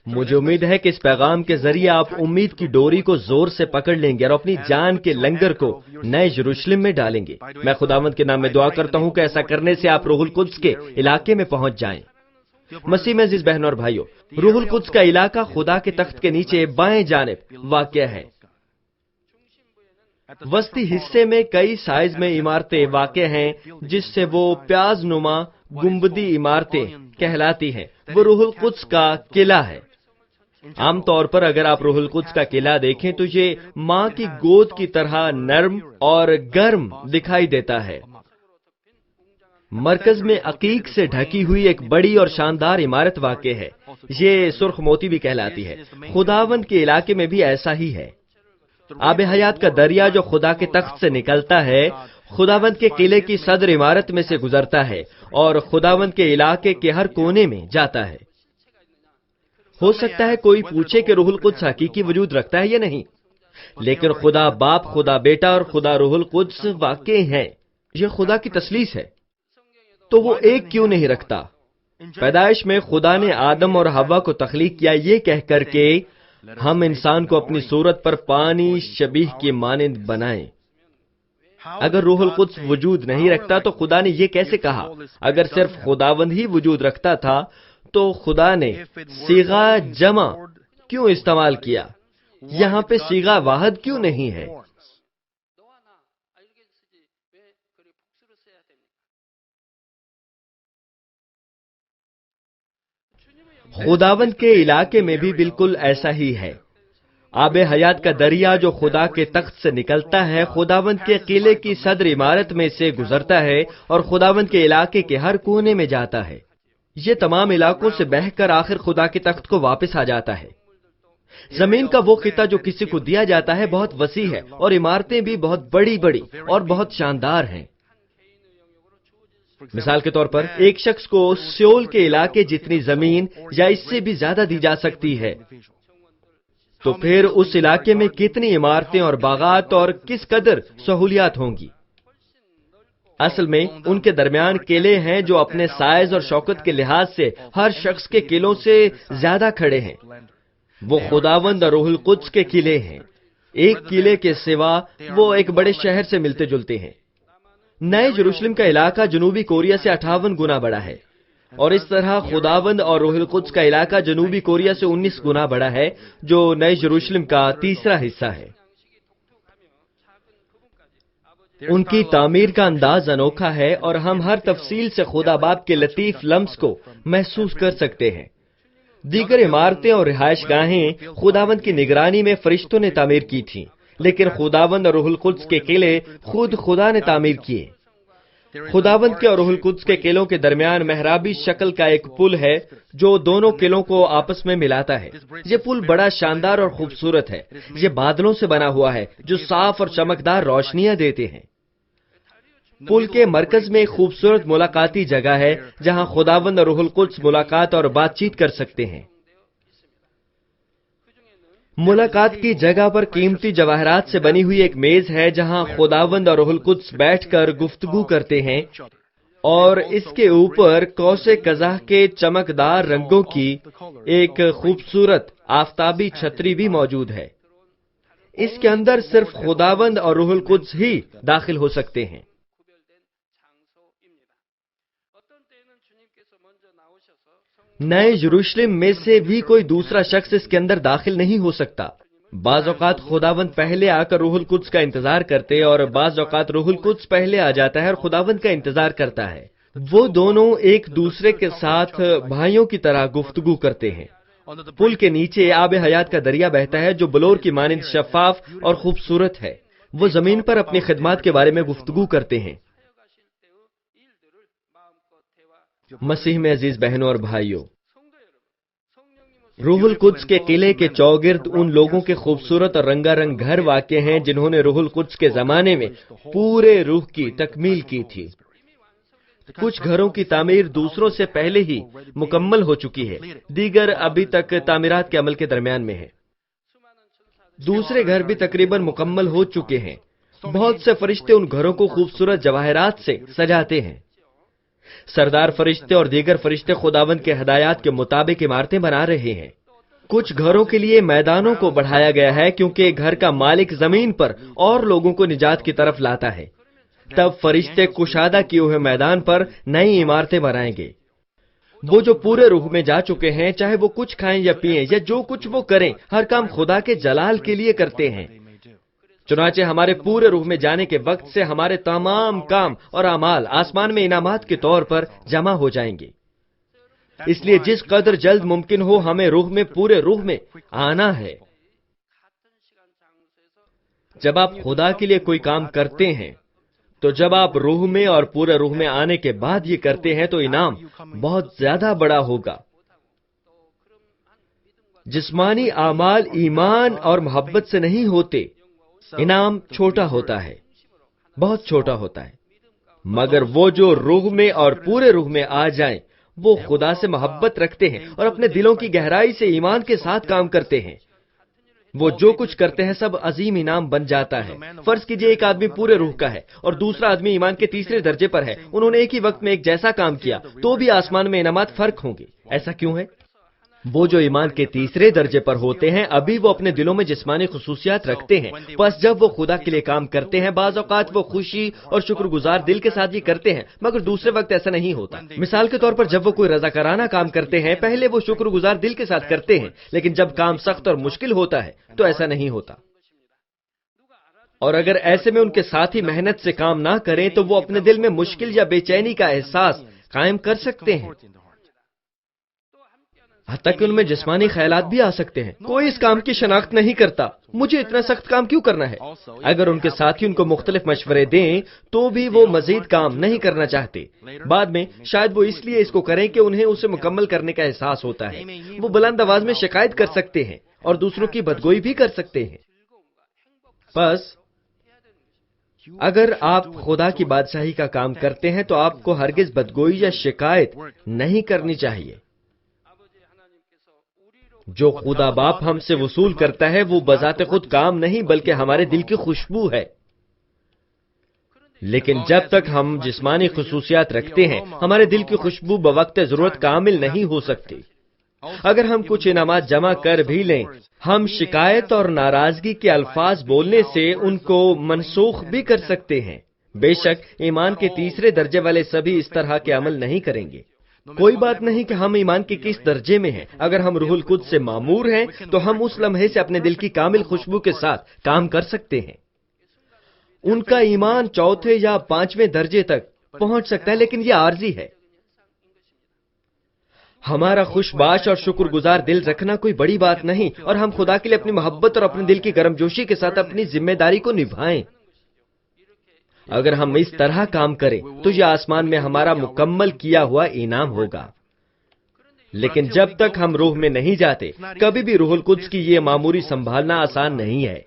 مجھے امید ہے کہ اس پیغام کے ذریعے آپ امید کی ڈوری کو زور سے پکڑ لیں گے اور اپنی جان کے لنگر کو نئے یروشلم میں ڈالیں گے۔ میں خداوند کے نام میں دعا کرتا ہوں کہ ایسا کرنے سے آپ روح القدس کے علاقے میں پہنچ جائیں۔ مسیح میں عزیز بہنوں اور بھائیوں، روح القدس کا علاقہ خدا کے تخت کے نیچے بائیں جانب واقع ہے۔ وسطی حصے میں کئی سائز میں عمارتیں واقع ہیں جس سے وہ پیاز نما گنبدی عمارتیں کہلاتی ہیں۔ وہ روح القدس کا قلعہ ہے۔ عام طور پر اگر آپ روح القدس کا قلعہ دیکھیں تو یہ ماں کی گود کی طرح نرم اور گرم دکھائی دیتا ہے۔ مرکز میں عقیق سے ڈھکی ہوئی ایک بڑی اور شاندار عمارت واقع ہے، یہ سرخ موتی بھی کہلاتی ہے۔ خداوند کے علاقے میں بھی ایسا ہی ہے۔ آب حیات کا دریا جو خدا کے تخت سے نکلتا ہے، خداوند کے قلعے کی صدر عمارت میں سے گزرتا ہے اور خداوند کے علاقے کے ہر کونے میں جاتا ہے۔ ہو سکتا ہے کوئی پوچھے کہ روح القدس حقیقی وجود رکھتا ہے یا نہیں، لیکن خدا باپ، خدا بیٹا اور خدا روح القدس واقع ہیں۔ یہ خدا کی تثلیث ہے، تو وہ ایک کیوں نہیں رکھتا؟ پیدائش میں خدا نے آدم اور حوا کو تخلیق کیا یہ کہہ کر کہ ہم انسان کو اپنی صورت پر پانی شبیہ کی مانند بنائیں۔ اگر روح القدس وجود نہیں رکھتا تو خدا نے یہ کیسے کہا؟ اگر صرف خداوند ہی وجود رکھتا تھا تو خدا نے صیغہ جمع کیوں استعمال کیا؟ یہاں پہ صیغہ واحد کیوں نہیں ہے؟ خداوند کے علاقے میں بھی بالکل ایسا ہی ہے۔ آب حیات کا دریا جو خدا کے تخت سے نکلتا ہے، خداوند کے قلعے کی صدر عمارت میں سے گزرتا ہے اور خداوند کے علاقے کے ہر کونے میں جاتا ہے۔ یہ تمام علاقوں سے بہہ کر آخر خدا کے تخت کو واپس آ جاتا ہے۔ زمین کا وہ خطہ جو کسی کو دیا جاتا ہے بہت وسیع ہے اور عمارتیں بھی بہت بڑی بڑی اور بہت شاندار ہیں۔ مثال کے طور پر ایک شخص کو سیول کے علاقے جتنی زمین یا اس سے بھی زیادہ دی جا سکتی ہے، تو پھر اس علاقے میں کتنی عمارتیں اور باغات اور کس قدر سہولیات ہوں گی۔ اصل میں ان کے درمیان قلعے ہیں جو اپنے سائز اور شوکت کے لحاظ سے ہر شخص کے قلعوں سے زیادہ کھڑے ہیں۔ وہ خداوند اور روح القدس کے قلعے ہیں۔ ایک قلعے کے سوا وہ ایک بڑے شہر سے ملتے جلتے ہیں۔ نئے یروشلم کا علاقہ جنوبی کوریا سے 58 گنا بڑا ہے، اور اس طرح خداوند اور روح القدس کا علاقہ جنوبی کوریا سے 19 گنا بڑا ہے، جو نئے یروشلم کا تیسرا حصہ ہے۔ ان کی تعمیر کا انداز انوکھا ہے اور ہم ہر تفصیل سے خدا باپ کے لطیف لمس کو محسوس کر سکتے ہیں۔ دیگر عمارتیں اور رہائش گاہیں خداوند کی نگرانی میں فرشتوں نے تعمیر کی تھیں، لیکن خداوند اور روح القدس کے قلعے خود خدا نے تعمیر کیے۔ خداوند کے اور روح القدس کے قلعوں کے درمیان محرابی شکل کا ایک پل ہے جو دونوں قلعوں کو آپس میں ملاتا ہے۔ یہ پل بڑا شاندار اور خوبصورت ہے۔ یہ بادلوں سے بنا ہوا ہے جو صاف اور چمکدار روشنیاں دیتے ہیں۔ پل کے مرکز میں ایک خوبصورت ملاقاتی جگہ ہے جہاں خداوند اور روح القدس ملاقات اور بات چیت کر سکتے ہیں۔ ملاقات کی جگہ پر قیمتی جواہرات سے بنی ہوئی ایک میز ہے جہاں خداوند اور روح القدس بیٹھ کر گفتگو کرتے ہیں۔ اور اس کے اوپر قوس قزح کے چمکدار رنگوں کی ایک خوبصورت آفتابی چھتری بھی موجود ہے۔ اس کے اندر صرف خداوند اور روح القدس ہی داخل ہو سکتے ہیں۔ نئے یروشلم میں سے بھی کوئی دوسرا شخص اس کے اندر داخل نہیں ہو سکتا۔ بعض اوقات خداوند پہلے آ کر روح القدس کا انتظار کرتے اور بعض اوقات روح القدس پہلے آ جاتا ہے اور خداوند کا انتظار کرتا ہے۔ وہ دونوں ایک دوسرے کے ساتھ بھائیوں کی طرح گفتگو کرتے ہیں۔ پل کے نیچے آب حیات کا دریا بہتا ہے جو بلور کی مانند شفاف اور خوبصورت ہے۔ وہ زمین پر اپنی خدمات کے بارے میں گفتگو کرتے ہیں۔ مسیح میں عزیز بہنوں اور بھائیوں، روح القدس کے قلعے کے چوگرد ان لوگوں کے خوبصورت اور رنگا رنگ گھر واقع ہیں جنہوں نے روح القدس کے زمانے میں پورے روح کی تکمیل کی تھی۔ کچھ گھروں کی تعمیر دوسروں سے پہلے ہی مکمل ہو چکی ہے، دیگر ابھی تک تعمیرات کے عمل کے درمیان میں ہیں۔ دوسرے گھر بھی تقریباً مکمل ہو چکے ہیں۔ بہت سے فرشتے ان گھروں کو خوبصورت جواہرات سے سجاتے ہیں۔ سردار فرشتے اور دیگر فرشتے خداوند کے ہدایات کے مطابق عمارتیں بنا رہے ہیں۔ کچھ گھروں کے لیے میدانوں کو بڑھایا گیا ہے کیونکہ گھر کا مالک زمین پر اور لوگوں کو نجات کی طرف لاتا ہے۔ تب فرشتے کشادہ کیے ہوئے میدان پر نئی عمارتیں بنائیں گے۔ وہ جو پورے روح میں جا چکے ہیں، چاہے وہ کچھ کھائیں یا پئیں یا جو کچھ وہ کریں، ہر کام خدا کے جلال کے لیے کرتے ہیں۔ چنانچہ ہمارے پورے روح میں جانے کے وقت سے ہمارے تمام کام اور اعمال آسمان میں انعامات کے طور پر جمع ہو جائیں گے۔ اس لیے جس قدر جلد ممکن ہو ہمیں روح میں پورے روح میں آنا ہے۔ جب آپ خدا کے لیے کوئی کام کرتے ہیں تو جب آپ روح میں اور پورے روح میں آنے کے بعد یہ کرتے ہیں تو انعام بہت زیادہ بڑا ہوگا۔ جسمانی اعمال ایمان اور محبت سے نہیں ہوتے، انعام چھوٹا ہوتا ہے، بہت چھوٹا ہوتا ہے، مگر وہ جو روح میں اور پورے روح میں آ جائیں وہ خدا سے محبت رکھتے ہیں اور اپنے دلوں کی گہرائی سے ایمان کے ساتھ کام کرتے ہیں۔ وہ جو کچھ کرتے ہیں سب عظیم انعام بن جاتا ہے۔ فرض کیجئے ایک آدمی پورے روح کا ہے اور دوسرا آدمی ایمان کے تیسرے درجے پر ہے۔ انہوں نے ایک ہی وقت میں ایک جیسا کام کیا تو بھی آسمان میں انعامات فرق ہوں گے۔ ایسا کیوں ہے؟ وہ جو ایمان کے تیسرے درجے پر ہوتے ہیں ابھی وہ اپنے دلوں میں جسمانی خصوصیات رکھتے ہیں، بس جب وہ خدا کے لیے کام کرتے ہیں بعض اوقات وہ خوشی اور شکر گزار دل کے ساتھ یہ کرتے ہیں، مگر دوسرے وقت ایسا نہیں ہوتا۔ مثال کے طور پر جب وہ کوئی رضاکارانہ کام کرتے ہیں پہلے وہ شکر گزار دل کے ساتھ کرتے ہیں، لیکن جب کام سخت اور مشکل ہوتا ہے تو ایسا نہیں ہوتا۔ اور اگر ایسے میں ان کے ساتھی محنت سے کام نہ کریں تو وہ اپنے دل میں مشکل یا بے چینی کا احساس قائم کر سکتے ہیں، حتیٰ کہ ان میں جسمانی خیالات بھی آ سکتے ہیں۔ کوئی اس کام کی شناخت نہیں کرتا، مجھے اتنا سخت کام کیوں کرنا ہے؟ اگر ان کے ساتھی ان کو مختلف مشورے دیں تو بھی وہ مزید کام نہیں کرنا چاہتے۔ بعد میں شاید وہ اس لیے اس کو کریں کہ انہیں اسے مکمل کرنے کا احساس ہوتا ہے۔ وہ بلند آواز میں شکایت کر سکتے ہیں اور دوسروں کی بدگوئی بھی کر سکتے ہیں۔ بس اگر آپ خدا کی بادشاہی کا کام کرتے ہیں تو آپ کو ہرگز بدگوئی یا شکایت نہیں کرنی چاہیے۔ جو خدا باپ ہم سے وصول کرتا ہے وہ بذات خود کام نہیں بلکہ ہمارے دل کی خوشبو ہے۔ لیکن جب تک ہم جسمانی خصوصیات رکھتے ہیں ہمارے دل کی خوشبو بوقت ضرورت کامل نہیں ہو سکتی۔ اگر ہم کچھ انعامات جمع کر بھی لیں ہم شکایت اور ناراضگی کے الفاظ بولنے سے ان کو منسوخ بھی کر سکتے ہیں۔ بے شک ایمان کے تیسرے درجے والے سبھی اس طرح کے عمل نہیں کریں گے۔ کوئی بات نہیں کہ ہم ایمان کے کس درجے میں ہیں، اگر ہم روح القدس سے معمور ہیں تو ہم اس لمحے سے اپنے دل کی کامل خوشبو کے ساتھ کام کر سکتے ہیں۔ ان کا ایمان چوتھے یا پانچویں درجے تک پہنچ سکتا ہے لیکن یہ عارضی ہے۔ ہمارا خوش باش اور شکر گزار دل رکھنا کوئی بڑی بات نہیں، اور ہم خدا کے لیے اپنی محبت اور اپنے دل کی گرم جوشی کے ساتھ اپنی ذمہ داری کو نبھائیں۔ اگر ہم اس طرح کام کریں تو یہ آسمان میں ہمارا مکمل کیا ہوا انعام ہوگا۔ لیکن جب تک ہم روح میں نہیں جاتے کبھی بھی روح القدس کی یہ معموری سنبھالنا آسان نہیں ہے۔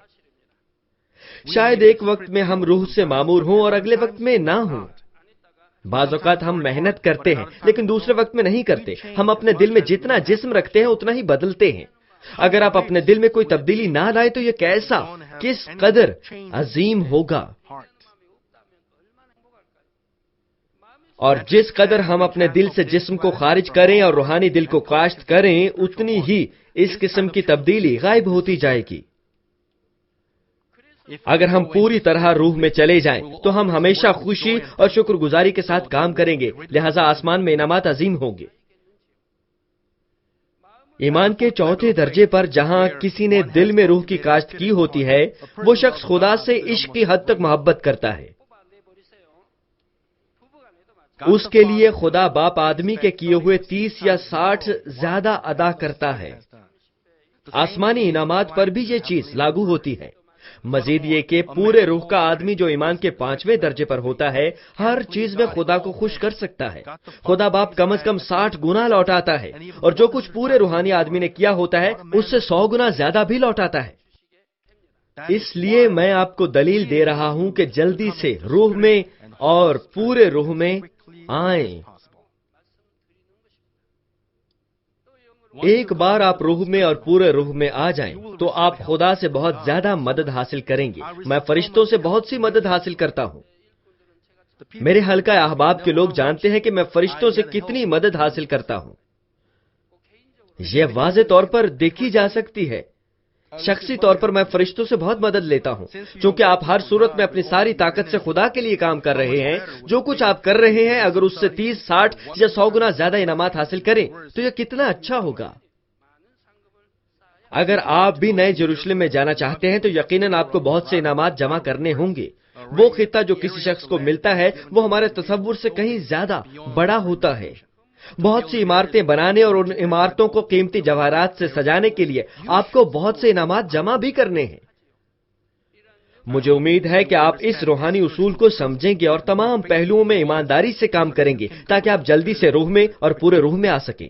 شاید ایک وقت میں ہم روح سے معمور ہوں اور اگلے وقت میں نہ ہوں۔ بعض اوقات ہم محنت کرتے ہیں لیکن دوسرے وقت میں نہیں کرتے۔ ہم اپنے دل میں جتنا جسم رکھتے ہیں اتنا ہی بدلتے ہیں۔ اگر آپ اپنے دل میں کوئی تبدیلی نہ لائیں تو یہ کیسا، کس قدر عظیم ہوگا۔ اور جس قدر ہم اپنے دل سے جسم کو خارج کریں اور روحانی دل کو کاشت کریں، اتنی ہی اس قسم کی تبدیلی غائب ہوتی جائے گی۔ اگر ہم پوری طرح روح میں چلے جائیں تو ہم ہمیشہ خوشی اور شکر گزاری کے ساتھ کام کریں گے، لہذا آسمان میں انعامات عظیم ہوں گے۔ ایمان کے چوتھے درجے پر جہاں کسی نے دل میں روح کی کاشت کی ہوتی ہے، وہ شخص خدا سے عشق کی حد تک محبت کرتا ہے۔ اس کے لیے خدا باپ آدمی کے کیے ہوئے 30 یا 60 زیادہ ادا کرتا ہے۔ آسمانی انعامات پر بھی یہ چیز لاگو ہوتی ہے۔ مزید یہ کہ پورے روح کا آدمی جو ایمان کے 5ویں درجے پر ہوتا ہے، ہر چیز میں خدا کو خوش کر سکتا ہے۔ خدا باپ کم از کم 60 گنا لوٹاتا ہے، اور جو کچھ پورے روحانی آدمی نے کیا ہوتا ہے اس سے 100 گنا زیادہ بھی لوٹاتا ہے۔ اس لیے میں آپ کو دلیل دے رہا ہوں کہ جلدی سے روح میں اور پورے روح میں آئیں۔ ایک بار آپ روح میں اور پورے روح میں آ جائیں تو آپ خدا سے بہت زیادہ مدد حاصل کریں گے۔ میں فرشتوں سے بہت سی مدد حاصل کرتا ہوں۔ میرے حلقہ احباب کے لوگ جانتے ہیں کہ میں فرشتوں سے کتنی مدد حاصل کرتا ہوں۔ یہ واضح طور پر دیکھی جا سکتی ہے۔ شخصی طور پر میں فرشتوں سے بہت مدد لیتا ہوں، چونکہ آپ ہر صورت میں اپنی ساری طاقت سے خدا کے لیے کام کر رہے ہیں۔ جو کچھ آپ کر رہے ہیں، اگر اس سے 30، 60 یا 100 گنا زیادہ انعامات حاصل کریں تو یہ کتنا اچھا ہوگا۔ اگر آپ بھی نئے یروشلم میں جانا چاہتے ہیں تو یقیناً آپ کو بہت سے انعامات جمع کرنے ہوں گے۔ وہ خطہ جو کسی شخص کو ملتا ہے وہ ہمارے تصور سے کہیں زیادہ بڑا ہوتا ہے۔ بہت سی عمارتیں بنانے اور ان عمارتوں کو قیمتی جواہرات سے سجانے کے لیے آپ کو بہت سے انعامات جمع بھی کرنے ہیں۔ مجھے امید ہے کہ آپ اس روحانی اصول کو سمجھیں گے اور تمام پہلوؤں میں ایمانداری سے کام کریں گے تاکہ آپ جلدی سے روح میں اور پورے روح میں آ سکیں۔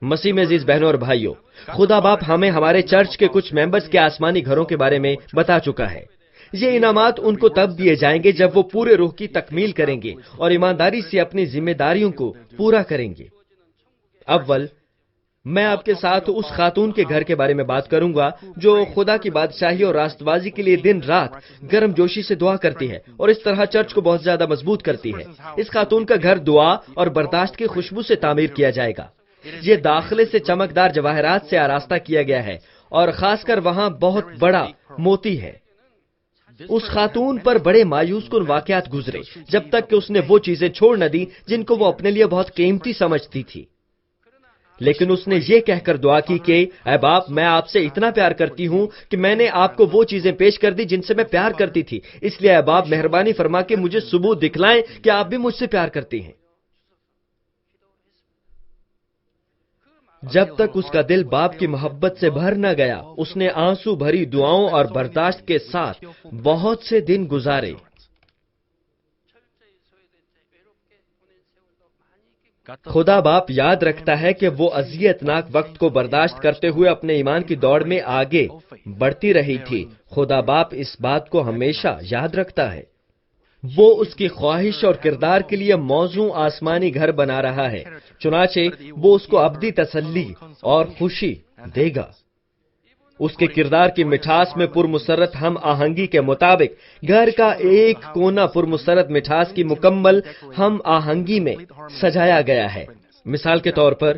مسیح میں عزیز بہنوں اور بھائیوں، خدا باپ ہمیں ہمارے چرچ کے کچھ ممبرز کے آسمانی گھروں کے بارے میں بتا چکا ہے۔ یہ انعامات ان کو تب دیے جائیں گے جب وہ پورے روح کی تکمیل کریں گے اور ایمانداری سے اپنی ذمہ داریوں کو پورا کریں گے۔ اول، میں آپ کے ساتھ اس خاتون کے گھر کے بارے میں بات کروں گا جو خدا کی بادشاہی اور راست بازی کے لیے دن رات گرم جوشی سے دعا کرتی ہے اور اس طرح چرچ کو بہت زیادہ مضبوط کرتی ہے۔ اس خاتون کا گھر دعا اور برداشت کی خوشبو سے تعمیر کیا جائے گا۔ یہ داخلے سے چمکدار جواہرات سے آراستہ کیا گیا ہے اور خاص کر وہاں بہت بڑا موتی ہے۔ اس خاتون پر بڑے مایوس کن واقعات گزرے جب تک کہ اس نے وہ چیزیں چھوڑ نہ دی جن کو وہ اپنے لیے بہت قیمتی سمجھتی تھی، لیکن اس نے یہ کہہ کر دعا کی کہ اے باپ، میں آپ سے اتنا پیار کرتی ہوں کہ میں نے آپ کو وہ چیزیں پیش کر دی جن سے میں پیار کرتی تھی، اس لیے اے باپ مہربانی فرما کے مجھے ثبوت دکھلائیں کہ آپ بھی مجھ سے پیار کرتی ہیں۔ جب تک اس کا دل باپ کی محبت سے بھر نہ گیا، اس نے آنسو بھری دعاؤں اور برداشت کے ساتھ بہت سے دن گزارے۔ خدا باپ یاد رکھتا ہے کہ وہ اذیت ناک وقت کو برداشت کرتے ہوئے اپنے ایمان کی دوڑ میں آگے بڑھتی رہی تھی۔ خدا باپ اس بات کو ہمیشہ یاد رکھتا ہے۔ وہ اس کی خواہش اور کردار کے لیے موزوں آسمانی گھر بنا رہا ہے، چنانچہ وہ اس کو ابدی تسلی اور خوشی دے گا۔ اس کے کردار کی مٹھاس میں پرمسرت ہم آہنگی کے مطابق گھر کا ایک کونا پرمسرت مٹھاس کی مکمل ہم آہنگی میں سجایا گیا ہے۔ مثال کے طور پر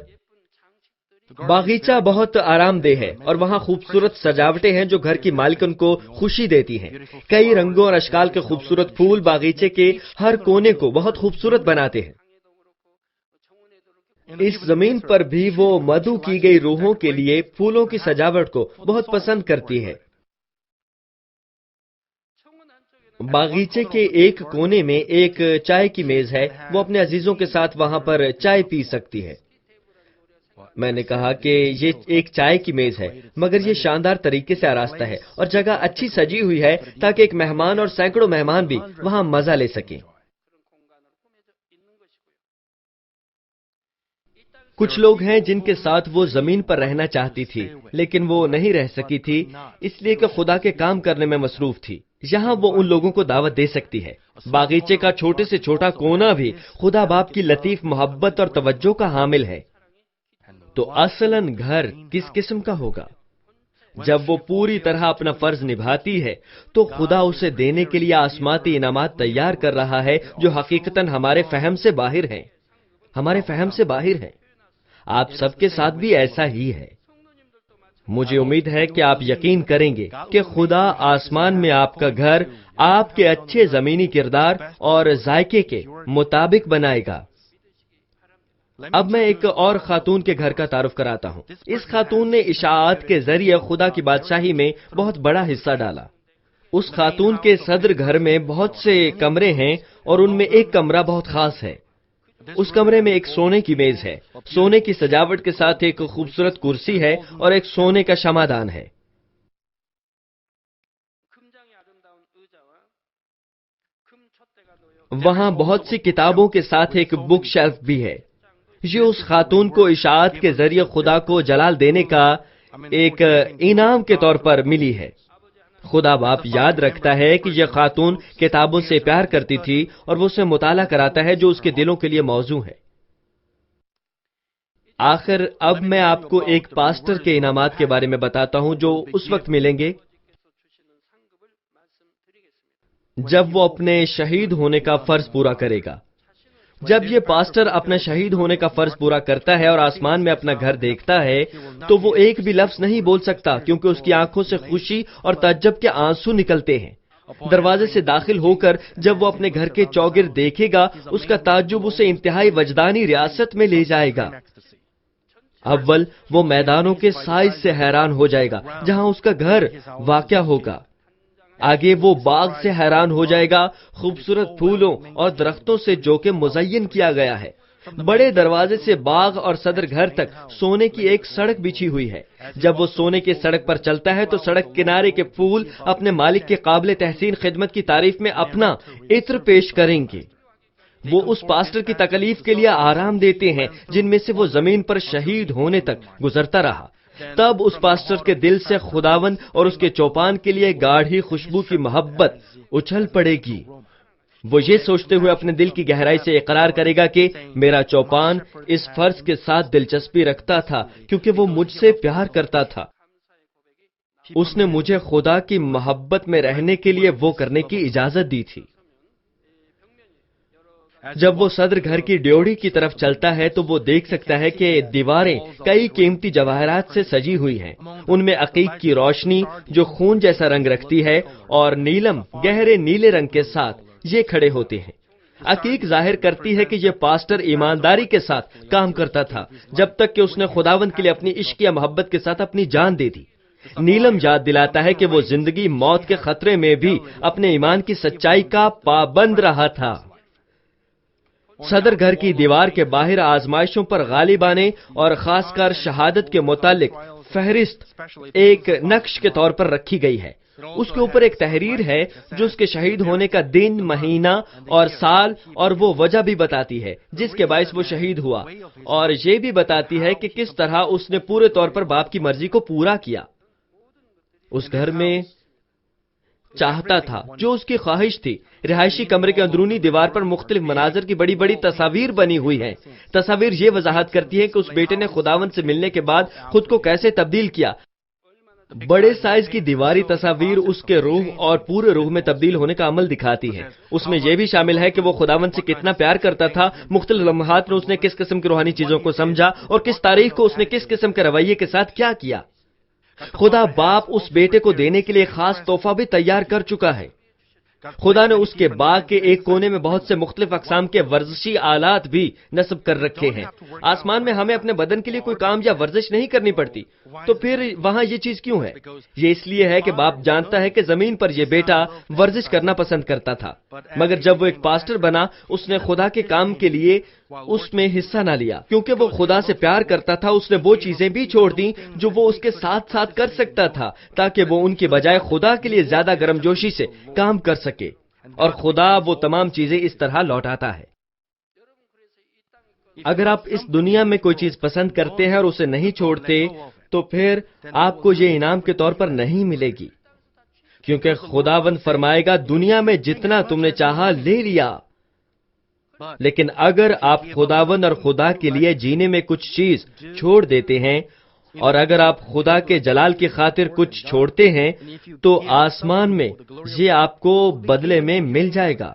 باغیچہ بہت آرام دہ ہے اور وہاں خوبصورت سجاوٹیں ہیں جو گھر کی مالکن کو خوشی دیتی ہیں۔ کئی رنگوں اور اشکال کے خوبصورت پھول باغیچے کے ہر کونے کو بہت خوبصورت بناتے ہیں۔ اس زمین پر بھی وہ مدعو کی گئی روحوں کے لیے پھولوں کی سجاوٹ کو بہت پسند کرتی ہے۔ باغیچے کے ایک کونے میں ایک چائے کی میز ہے، وہ اپنے عزیزوں کے ساتھ وہاں پر چائے پی سکتی ہے۔ میں نے کہا کہ یہ ایک چائے کی میز ہے، مگر یہ شاندار طریقے سے آراستہ ہے اور جگہ اچھی سجی ہوئی ہے تاکہ ایک مہمان اور سینکڑوں مہمان بھی وہاں مزہ لے سکیں۔ کچھ لوگ ہیں جن کے ساتھ وہ زمین پر رہنا چاہتی تھی لیکن وہ نہیں رہ سکی تھی، اس لیے کہ خدا کے کام کرنے میں مصروف تھی۔ یہاں وہ ان لوگوں کو دعوت دے سکتی ہے۔ باغیچے کا چھوٹے سے چھوٹا کونا بھی خدا باپ کی لطیف محبت اور توجہ کا حامل ہے۔ تو اصلاً گھر کس قسم کا ہوگا؟ جب وہ پوری طرح اپنا فرض نبھاتی ہے تو خدا اسے دینے کے لیے آسماتی انعامات تیار کر رہا ہے جو حقیقتاً ہمارے فہم سے باہر ہیں، ہمارے فہم سے باہر ہیں۔ آپ سب کے ساتھ بھی ایسا ہی ہے۔ مجھے امید ہے کہ آپ یقین کریں گے کہ خدا آسمان میں آپ کا گھر آپ کے اچھے زمینی کردار اور ذائقے کے مطابق بنائے گا۔ اب میں ایک اور خاتون کے گھر کا تعارف کراتا ہوں۔ اس خاتون نے اشاعت کے ذریعے خدا کی بادشاہی میں بہت بڑا حصہ ڈالا۔ اس خاتون کے صدر گھر میں بہت سے کمرے ہیں اور ان میں ایک کمرہ بہت خاص ہے۔ اس کمرے میں ایک سونے کی میز ہے، سونے کی سجاوٹ کے ساتھ ایک خوبصورت کرسی ہے اور ایک سونے کا شمعدان ہے۔ وہاں بہت سی کتابوں کے ساتھ ایک بک شیلف بھی ہے۔ یہ اس خاتون کو اشاعت کے ذریعے خدا کو جلال دینے کا ایک انعام کے طور پر ملی ہے۔ خدا باپ یاد رکھتا ہے کہ یہ خاتون کتابوں سے پیار کرتی تھی اور وہ اسے مطالعہ کراتا ہے جو اس کے دلوں کے لیے موزوں ہے۔ آخر اب میں آپ کو ایک پاسٹر کے انعامات کے بارے میں بتاتا ہوں جو اس وقت ملیں گے جب وہ اپنے شہید ہونے کا فرض پورا کرے گا۔ جب یہ پاسٹر اپنا شہید ہونے کا فرض پورا کرتا ہے اور آسمان میں اپنا گھر دیکھتا ہے تو وہ ایک بھی لفظ نہیں بول سکتا کیونکہ اس کی آنکھوں سے خوشی اور تعجب کے آنسو نکلتے ہیں۔ دروازے سے داخل ہو کر جب وہ اپنے گھر کے چوگرد دیکھے گا اس کا تعجب اسے انتہائی وجدانی ریاست میں لے جائے گا۔ اول وہ میدانوں کے سائز سے حیران ہو جائے گا جہاں اس کا گھر واقع ہوگا۔ آگے وہ باغ سے حیران ہو جائے گا، خوبصورت پھولوں اور درختوں سے جو کہ مزین کیا گیا ہے۔ بڑے دروازے سے باغ اور صدر گھر تک سونے کی ایک سڑک بچھی ہوئی ہے۔ جب وہ سونے کی سڑک پر چلتا ہے تو سڑک کنارے کے پھول اپنے مالک کے قابل تحسین خدمت کی تعریف میں اپنا عطر پیش کریں گے۔ وہ اس پاسٹر کی تکلیف کے لیے آرام دیتے ہیں جن میں سے وہ زمین پر شہید ہونے تک گزرتا رہا۔ تب اس پاسٹر کے دل سے خداوند اور اس کے چوپان کے لیے گاڑھی خوشبو کی محبت اچھل پڑے گی۔ وہ یہ سوچتے ہوئے اپنے دل کی گہرائی سے اقرار کرے گا کہ میرا چوپان اس فرض کے ساتھ دلچسپی رکھتا تھا کیونکہ وہ مجھ سے پیار کرتا تھا۔ اس نے مجھے خدا کی محبت میں رہنے کے لیے وہ کرنے کی اجازت دی تھی۔ جب وہ صدر گھر کی ڈیوڑی کی طرف چلتا ہے تو وہ دیکھ سکتا ہے کہ دیواریں کئی قیمتی جواہرات سے سجی ہوئی ہیں۔ ان میں عقیق کی روشنی جو خون جیسا رنگ رکھتی ہے اور نیلم گہرے نیلے رنگ کے ساتھ یہ کھڑے ہوتے ہیں۔ عقیق ظاہر کرتی ہے کہ یہ پاسٹر ایمانداری کے ساتھ کام کرتا تھا جب تک کہ اس نے خداوند کے لیے اپنی عشق یا محبت کے ساتھ اپنی جان دے دی۔ نیلم یاد دلاتا ہے کہ وہ زندگی موت کے خطرے میں بھی اپنے ایمان کی سچائی کا پابند رہا تھا۔ صدر گھر کی دیوار کے باہر آزمائشوں پر غالب آنے اور خاص کر شہادت کے متعلق فہرست ایک نقش کے طور پر رکھی گئی ہے۔ اس کے اوپر ایک تحریر ہے جو اس کے شہید ہونے کا دن، مہینہ اور سال اور وہ وجہ بھی بتاتی ہے جس کے باعث وہ شہید ہوا، اور یہ بھی بتاتی ہے کہ کس طرح اس نے پورے طور پر باپ کی مرضی کو پورا کیا۔ اس گھر میں چاہتا تھا جو اس کی خواہش تھی۔ رہائشی کمرے کے اندرونی دیوار پر مختلف مناظر کی بڑی بڑی تصاویر بنی ہوئی ہیں۔ تصاویر یہ وضاحت کرتی ہے کہ اس بیٹے نے خداوند سے ملنے کے بعد خود کو کیسے تبدیل کیا۔ بڑے سائز کی دیواری تصاویر اس کے روح اور پورے روح میں تبدیل ہونے کا عمل دکھاتی ہیں۔ اس میں یہ بھی شامل ہے کہ وہ خداوند سے کتنا پیار کرتا تھا، مختلف لمحات میں اس نے کس قسم کی روحانی چیزوں کو سمجھا اور کس تاریخ کو اس نے کس قسم کے رویے کے ساتھ کیا کیا۔ خدا باپ اس بیٹے کو دینے کے لیے خاص تحفہ بھی تیار کر چکا ہے۔ خدا نے اس کے باغ کے ایک کونے میں بہت سے مختلف اقسام کے ورزشی آلات بھی نصب کر رکھے ہیں۔ آسمان میں ہمیں اپنے بدن کے لیے کوئی کام یا ورزش نہیں کرنی پڑتی، تو پھر وہاں یہ چیز کیوں ہے؟ یہ اس لیے ہے کہ باپ جانتا ہے کہ زمین پر یہ بیٹا ورزش کرنا پسند کرتا تھا، مگر جب وہ ایک پاسٹر بنا اس نے خدا کے کام کے لیے اس میں حصہ نہ لیا۔ کیونکہ وہ خدا سے پیار کرتا تھا اس نے وہ چیزیں بھی چھوڑ دیں جو وہ اس کے ساتھ ساتھ کر سکتا تھا تاکہ وہ ان کی بجائے خدا کے لیے زیادہ گرم جوشی سے کام کر سکے، اور خدا وہ تمام چیزیں اس طرح لوٹاتا ہے۔ اگر آپ اس دنیا میں کوئی چیز پسند کرتے ہیں اور اسے نہیں چھوڑتے تو پھر آپ کو یہ انعام کے طور پر نہیں ملے گی، کیونکہ خداوند فرمائے گا دنیا میں جتنا تم نے چاہا لے لیا، لیکن اگر آپ خداوند اور خدا کے لیے جینے میں کچھ چیز چھوڑ دیتے ہیں اور اگر آپ خدا کے جلال کی خاطر کچھ چھوڑتے ہیں تو آسمان میں یہ آپ کو بدلے میں مل جائے گا۔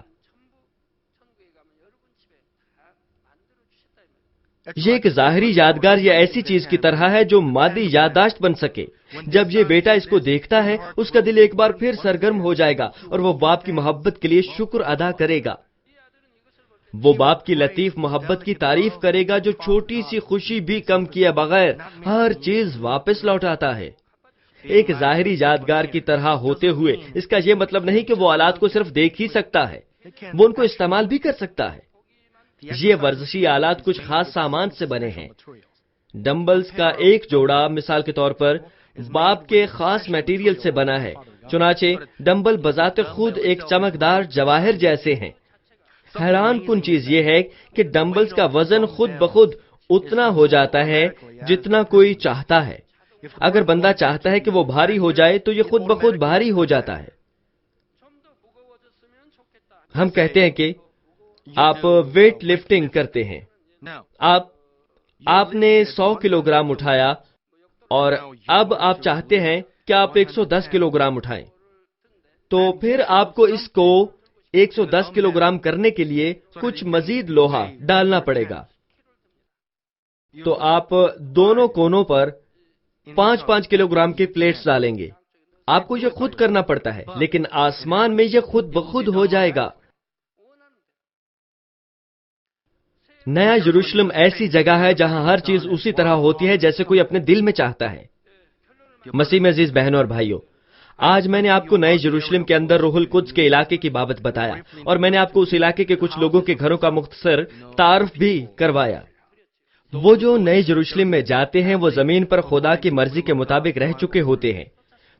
یہ ایک ظاہری یادگار یا ایسی چیز کی طرح ہے جو مادی یادداشت بن سکے۔ جب یہ بیٹا اس کو دیکھتا ہے، اس کا دل ایک بار پھر سرگرم ہو جائے گا اور وہ باپ کی محبت کے لیے شکر ادا کرے گا۔ وہ باپ کی لطیف محبت کی تعریف کرے گا جو چھوٹی سی خوشی بھی کم کیے بغیر ہر چیز واپس لوٹاتا ہے۔ ایک ظاہری یادگار کی طرح ہوتے ہوئے اس کا یہ مطلب نہیں کہ وہ آلات کو صرف دیکھ ہی سکتا ہے، وہ ان کو استعمال بھی کر سکتا ہے۔ یہ ورزشی آلات کچھ خاص سامان سے بنے ہیں۔ ڈمبلز کا ایک جوڑا مثال کے طور پر باپ کے خاص میٹیریل سے بنا ہے، چنانچہ ڈمبل بذات خود ایک چمکدار جواہر جیسے ہیں۔ حیران کن چیز یہ ہے کہ ڈمبلز کا وزن خود بخود اتنا ہو جاتا ہے جتنا کوئی چاہتا ہے۔ اگر بندہ چاہتا ہے کہ وہ بھاری ہو جائے تو یہ خود بخود بھاری ہو جاتا ہے۔ ہم کہتے ہیں کہ آپ ویٹ لفٹنگ کرتے ہیں، آپ نے 100 کلو گرام اٹھایا اور اب آپ چاہتے ہیں کہ آپ 110 کلو گرام اٹھائیں، تو پھر آپ کو اس کو 110 کلو گرام کرنے کے لیے کچھ مزید لوہا ڈالنا پڑے گا۔ تو آپ دونوں کونوں پر 5-5 کلو گرام کی پلیٹس ڈالیں گے۔ آپ کو یہ خود کرنا پڑتا ہے، لیکن آسمان میں یہ خود بخود ہو جائے گا۔ نیا یروشلم ایسی جگہ ہے جہاں ہر چیز اسی طرح ہوتی ہے جیسے کوئی اپنے دل میں چاہتا ہے۔ مسیح میں عزیز بہنوں اور بھائیوں، آج میں نے آپ کو نئے یروشلم کے اندر روح القدس کے علاقے کی بابت بتایا، اور میں نے آپ کو اس علاقے کے کچھ لوگوں کے گھروں کا مختصر تعارف بھی کروایا۔ وہ جو نئے یروشلم میں جاتے ہیں وہ زمین پر خدا کی مرضی کے مطابق رہ چکے ہوتے ہیں۔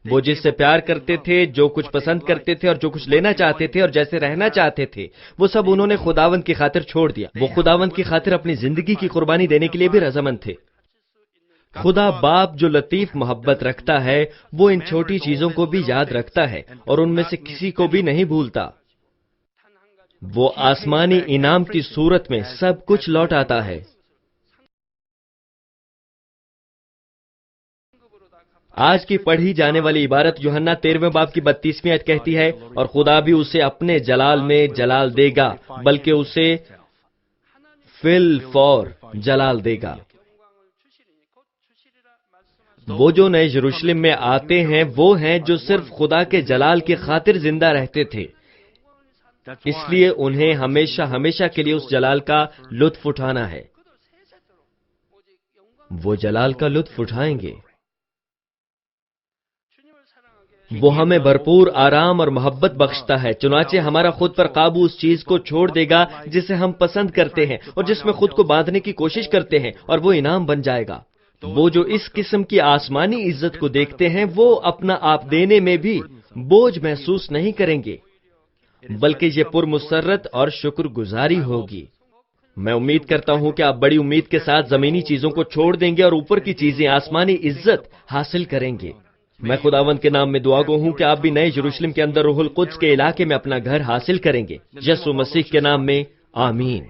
وہ جس سے پیار کرتے تھے، جو کچھ پسند کرتے تھے اور جو کچھ لینا چاہتے تھے اور جیسے رہنا چاہتے تھے، وہ سب انہوں نے خداوند کی خاطر چھوڑ دیا۔ وہ خداوند کی خاطر اپنی زندگی کی قربانی دینے کے لیے بھی رضامند تھے۔ خدا باپ جو لطیف محبت رکھتا ہے وہ ان چھوٹی چیزوں کو بھی یاد رکھتا ہے اور ان میں سے کسی کو بھی نہیں بھولتا۔ وہ آسمانی انعام کی صورت میں سب کچھ لوٹاتا ہے۔ آج کی پڑھی جانے والی عبارت یوحنا 13 باب کی 32ویں آیت کہتی ہے، اور خدا بھی اسے اپنے جلال میں جلال دے گا، بلکہ اسے فی الفور جلال دے گا۔ وہ جو نئے یروشلم میں آتے ہیں وہ ہیں جو صرف خدا کے جلال کی خاطر زندہ رہتے تھے، اس لیے انہیں ہمیشہ ہمیشہ کے لیے اس جلال کا لطف اٹھانا ہے۔ وہ جلال کا لطف اٹھائیں گے۔ وہ ہمیں بھرپور آرام اور محبت بخشتا ہے، چنانچہ ہمارا خود پر قابو اس چیز کو چھوڑ دے گا جسے ہم پسند کرتے ہیں اور جس میں خود کو باندھنے کی کوشش کرتے ہیں، اور وہ انعام بن جائے گا۔ وہ جو اس قسم کی آسمانی عزت کو دیکھتے ہیں وہ اپنا آپ دینے میں بھی بوجھ محسوس نہیں کریں گے، بلکہ یہ پرمسرت اور شکر گزاری ہوگی۔ میں امید کرتا ہوں کہ آپ بڑی امید کے ساتھ زمینی چیزوں کو چھوڑ دیں گے اور اوپر کی چیزیں آسمانی عزت حاصل کریں گے۔ میں خداوند کے نام میں دعا گو ہوں کہ آپ بھی نئے یروشلم کے اندر روح القدس کے علاقے میں اپنا گھر حاصل کریں گے۔ یسوع مسیح کے نام میں آمین۔